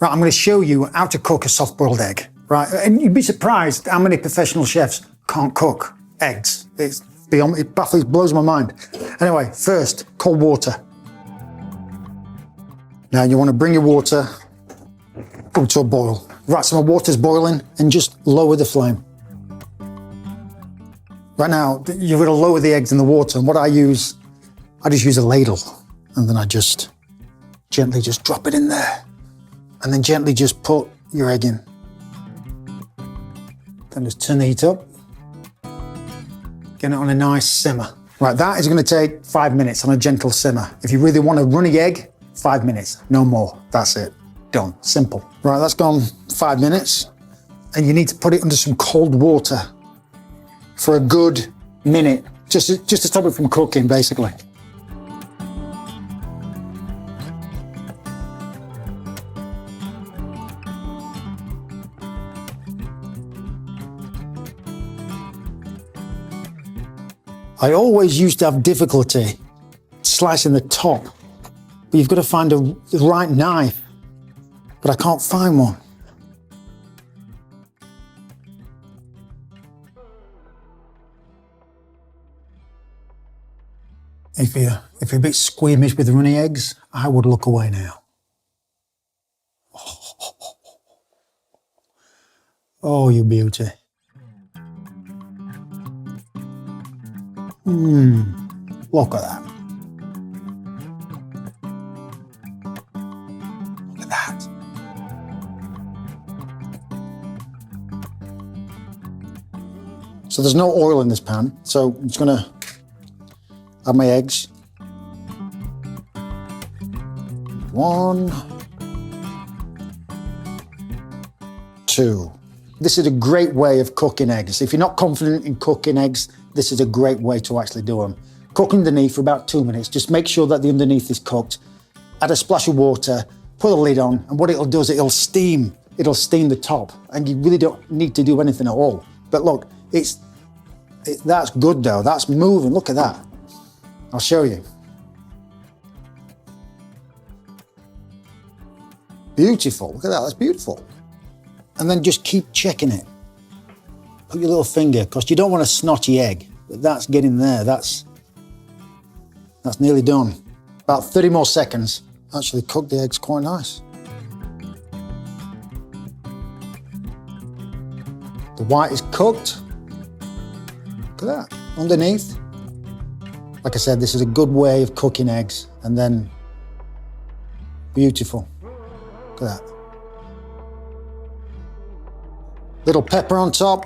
Right, I'm going to show you how to cook a soft-boiled egg. Right, and you'd be surprised how many professional chefs can't cook eggs. It's beyond, it baffles, blows my mind. Anyway, first, cold water. Now you want to bring your water up to a boil. Right, so my water's boiling, and just lower the flame. Right now, you're going to lower the eggs in the water, and what I just use a ladle, and then I just gently just drop it in there, and then gently just put your egg in. Then just turn the heat up. Get it on a nice simmer. Right, that is going to take 5 minutes on a gentle simmer. If you really want a runny egg, 5 minutes, no more. That's it. Done. Simple. Right, that's gone 5 minutes, and you need to put it under some cold water for a good minute, just to stop it from cooking, basically. I always used to have difficulty slicing the top, but you've got to find the right knife, but I can't find one. If you're a bit squeamish with runny eggs, I would look away now. Oh, you beauty. Look at that. Look at that. So there's no oil in this pan, so I'm just gonna add my eggs. 1, 2. This is a great way of cooking eggs. If you're not confident in cooking eggs, this is a great way to actually do them. Cook underneath for about 2 minutes. Just make sure that the underneath is cooked. Add a splash of water, put a lid on, and what it'll do is it'll steam the top, and you really don't need to do anything at all. But look, that's good though. That's moving. Look at that. I'll show you. Beautiful. Look at that. That's beautiful. And then just keep checking it. Put your little finger, because you don't want a snotty egg. But that's getting there. That's nearly done. About 30 more seconds. Actually cooked the eggs quite nice. The white is cooked. Look at that. Underneath. Like I said, this is a good way of cooking eggs. And then, beautiful. Look at that. Little pepper on top.